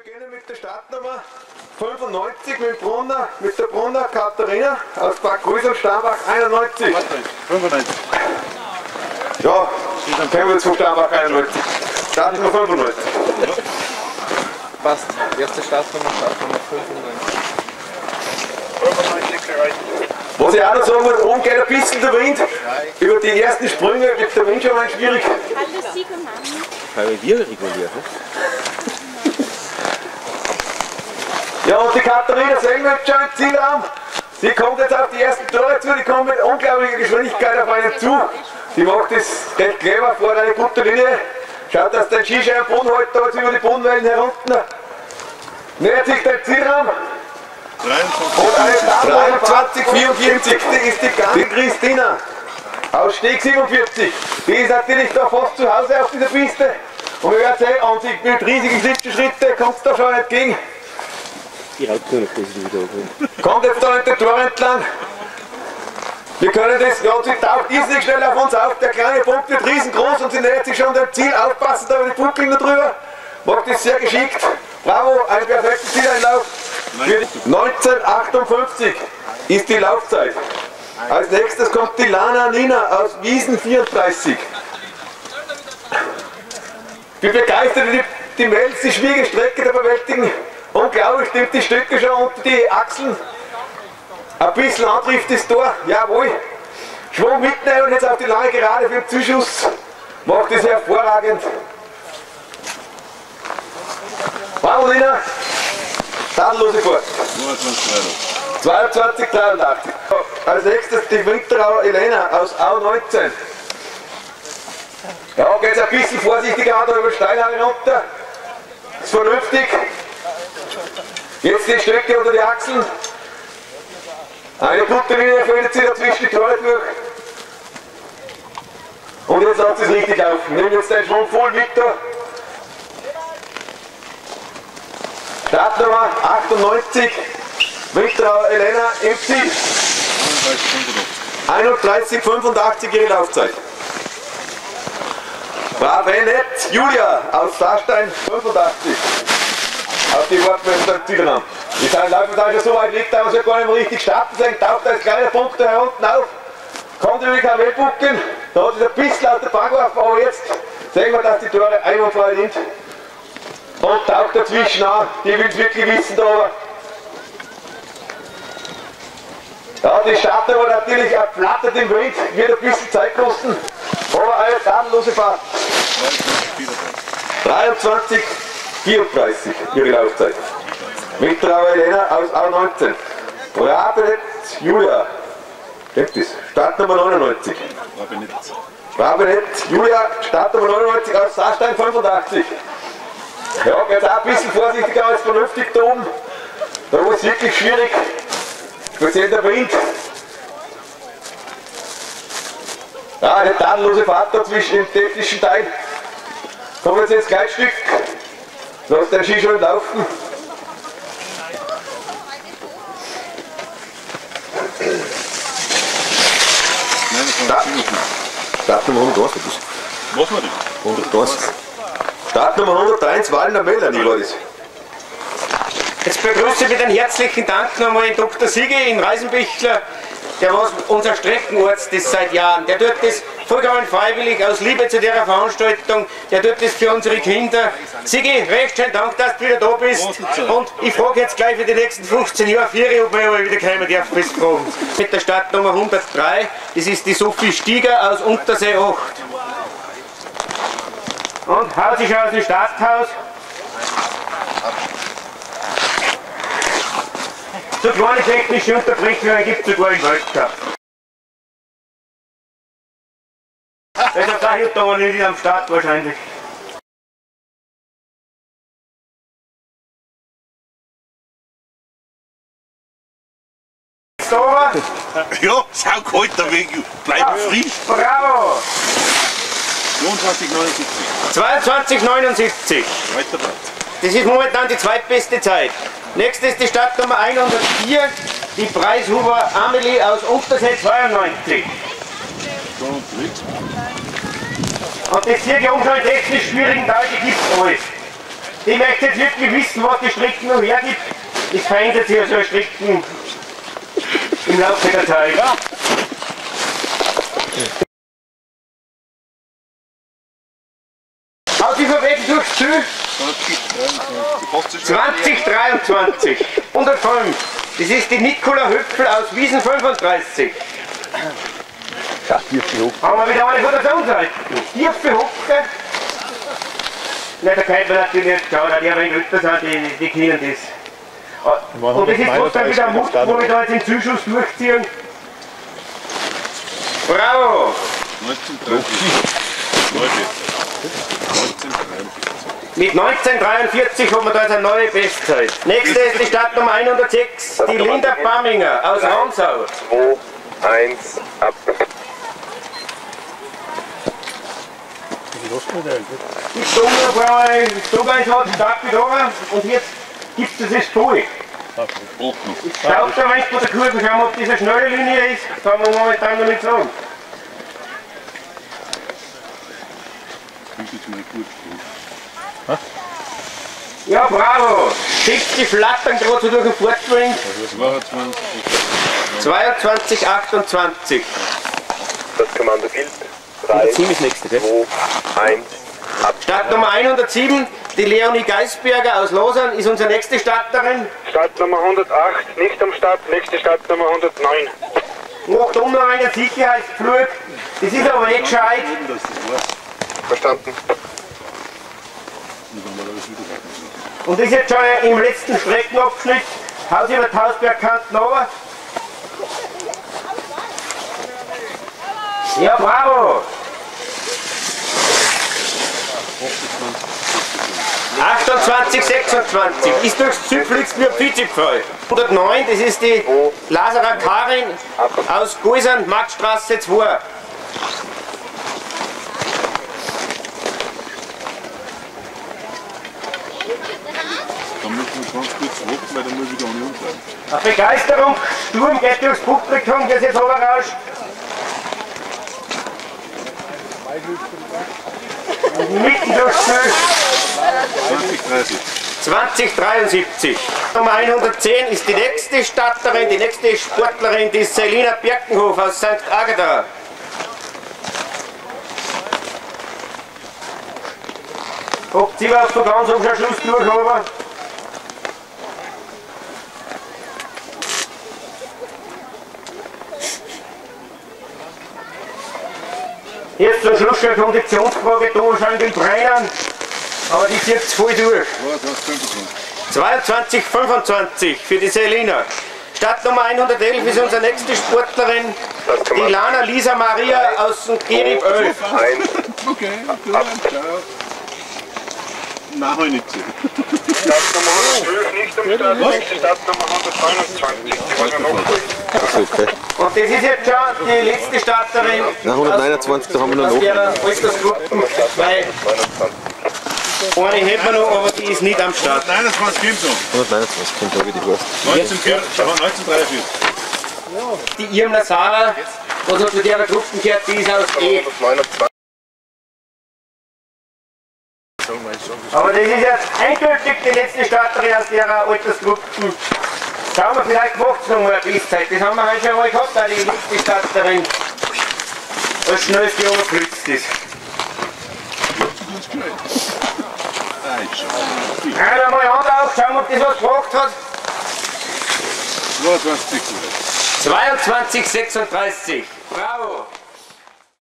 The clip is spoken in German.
beginnen mit der Startnummer 95 mit der Brunner Katharina aus Bad Grüß und Starnbach 91. 95. Ja, dann kennen wir jetzt von Starnbach 91. Startnummer 95. Ja. Passt. Erste Startnummer 95. 95 erreicht. Was ich auch noch sagen will, oben geht ein bisschen der Wind. Über die ersten Sprünge wird der Wind schon mal schwierig. Hallo Siegermann. Weil wir reguliert, ne? Ja, und die Katharina sehen wir jetzt schon im Zielraum. Sie kommt jetzt auf die ersten Tore zu, die kommt mit unglaublicher Geschwindigkeit auf einen zu. Sie macht das recht clever, vor eine gute Linie. Schaut, dass der Skischeinboden halt da jetzt über die Bodenwellen herunter. Nähert sich der Zielraum. 23, 44 ist die Christina aus Steg 47. Die ist natürlich da fast zu Hause auf dieser Piste. Und wir werden sehen, und sie mit riesigen Schlittenschritten kommt es da schon entgegen. Ich haut nur noch das wieder. Kommt jetzt da in den Tor entlang. Wir können das, ja, sie taucht irrsinnig schnell auf uns auf. Der kleine Punkt wird riesengroß und sie nähert sich schon dem Ziel. Aufpassen, da über die Funkeln da drüber. Macht das sehr geschickt. Bravo, ein perfekter Zieleinlauf. 1958 ist die Laufzeit. Als nächstes kommt die Lana Nina aus Wiesen 34. Wir begeistern die Mädels, die schwierige Strecke der bewältigen. Unglaublich, stimmt die Stücke schon unter die Achseln. Ein bisschen antrifft das Tor, jawohl. Schwung mitnehmen und jetzt auf die lange Gerade für den Zuschuss. Macht das hervorragend. Bravo Nina. Tadellose Fahrt. 22,83. Als nächstes die Winterauer Elena aus Au 19. Ja, geht ein bisschen vorsichtiger an, da über Steilhang runter. Ist vernünftig. Jetzt die Stöcke unter die Achseln. Eine gute Linie findet sie dazwischen die Tore durch. Und jetzt hat sie es richtig auf. Nimm jetzt den Schwung voll mit da. Startnummer 98, Winterauer Elena im Ziel. 31,85 ihre Laufzeit. Bravenett Julia aus Saarstein 85. Auf die Wortmeister im Zielraum. Die Läufer sind schon so weit weg, dass wir gar nicht mehr richtig starten sehen. Taucht als kleiner Punkt da unten auf. Kommt über die Kamelbucken. Da hat sich ein bisschen aus der Bahn geworfen, aber jetzt sehen wir, dass die Tore einwandfrei sind. Und taucht dazwischen an, die will es wirklich wissen da oben. Ja, die Starter war natürlich erflattert im Wind, wird ein bisschen Zeit kosten, aber eine tadellose Fahrt. 23,34 ihre Laufzeit. Winterauer Elena aus Au 19. Bravenett Julia. Stimmt das? Startnummer 99. Bravenett Julia, Startnummer 99 aus Saarstein 85. Ja, geht auch ein bisschen vorsichtiger als vernünftig da oben. Da war es wirklich schwierig, speziell der Wind. Ja, eine tadellose Fahrt da zwischen dem technischen Teil. Kommen wir jetzt ins Gleitstück. Lass den Ski schon laufen. Startnummer 130. Was war das? 130. Startnummer 101, Wallner Melanie war das. Jetzt begrüße ich mit einem herzlichen Dank nochmal den Dr. Sigi in Reisenbichler, der war unser Streckenarzt das seit Jahren. Der tut das vollkommen freiwillig, aus Liebe zu der Veranstaltung, der tut das für unsere Kinder. Sigi, recht schön Dank, dass du wieder da bist. Und ich frage jetzt gleich für die nächsten 15 Jahre, ob wir aber wieder kommen darf, bis fragen. Mit der Startnummer 103, das ist die Sophie Stieger aus Untersee 8. Und haut sich aus dem Starthaus. So kleine technische Unterbrechungen gibt es sogar im Weltcup. Deshalb sage ich da aber nicht am Start wahrscheinlich. Ja, sau kalt der Weg, bleib frisch. Bravo! 22,79. 22,79. Weiter Platz. Das ist momentan die zweitbeste Zeit. Nächstes ist die Startnummer 104, die Preishuber Amelie aus Untersee 92. Und das hier die technisch schwierigen Teile gibt es alles. Die möchte jetzt wirklich wissen, was die Stricken noch hergibt. Es verändert sich ja so ein Stricken im Laufe der Zeit. Ja. Haut die Verwechslung durchs Ziel? 2023. 105. Das ist die Nicola Höpfel aus Wiesen 35. Ja, tiefe Hopfen. Haben wir wieder eine von der Sonnenseite. Tiefe Hopfen. Nein, da kennt man natürlich nicht schauen, die ein wenig älter sind, die kennen das. Und das ist fast dann wieder ein Mut, wo wir da jetzt den Zuschuss durchziehen. Bravo! 1943. Mit 1943 haben wir da jetzt eine neue Bestzeit. Nächste ist die Startnummer 106, die Linda Bamminger aus Ramsau. 2, 1, ab. Die Stunde hat stark mit oben und jetzt gibt es das voll. Ich glaube, da wenn von der Kurve schauen, ob das eine schnelle Linie ist, kann man momentan noch nicht sagen. Ja, bravo! 70 flattern gerade so durch den Fortschwing. 22, 28. Das Kommando gilt. 3, 2, 1, ab. Startnummer 107, die Leonie Geisberger aus Lausanne ist unsere nächste Starterin. Startnummer 108, nicht am Start, nächste Startnummer 109. Macht um noch einen Sicherheitsflug. Das ist aber nicht gescheit. Verstanden. Und das ist jetzt schon im letzten Streckenabschnitt. Haus über die Hausbergkanten runter. Ja, bravo! 28, 26. Ist durchs Ziel fliegt nur Pfizipfall. 109, das ist die Lasera Karin aus Gulsern, Marktstraße 2. Da müssen wir ganz kurz warten, weil dann muss ich wieder an umsteigen. Eine Begeisterung, Sturm geht durchs Publikum, das jetzt runterrauscht. Mitten durchs Ziel. 2030. 2073. Nummer 110 ist die nächste Starterin, die nächste Sportlerin, die ist Selina Birkenhof aus St. Agatha. Ob sie was so ganz am Schluss durch haben. Jetzt zum Schluss eine Konditionsfrage, da wahrscheinlich den Trainern, aber die zieht es voll durch. 22, 25 für die Selina. Startnummer 111 ist unsere nächste Sportlerin, die Lana Lisa Maria aus dem Gerib 11. Okay, gut, ciao. Nein, halt nicht so. Startnummer 112, nicht am Start, nächste Startnummer 129. Die wollen wir noch holen. Okay. Und das ist jetzt schon die letzte Starterin. Na, 129, da haben wir noch aus der Altersgruppen, weil eine hätten wir noch, aber die ist nicht am Start. 29 kommt noch. 129 kommt da, wie die heißt. 1943. Die Irmler Sarah, was noch zu der Gruppen gehört, die ist aus E. 129. Aber das ist jetzt eindeutig die letzte Starterin aus der Altersgruppe. Schauen wir, vielleicht macht es noch mal eine Bestzeit. Das haben wir heute schon einmal gehabt, auch die letzte Starterin. Als schnellste runtergeflitzt ist. Einer mal Hand auf, schauen wir, ob das was gebracht hat. 22, 22, 36. Bravo!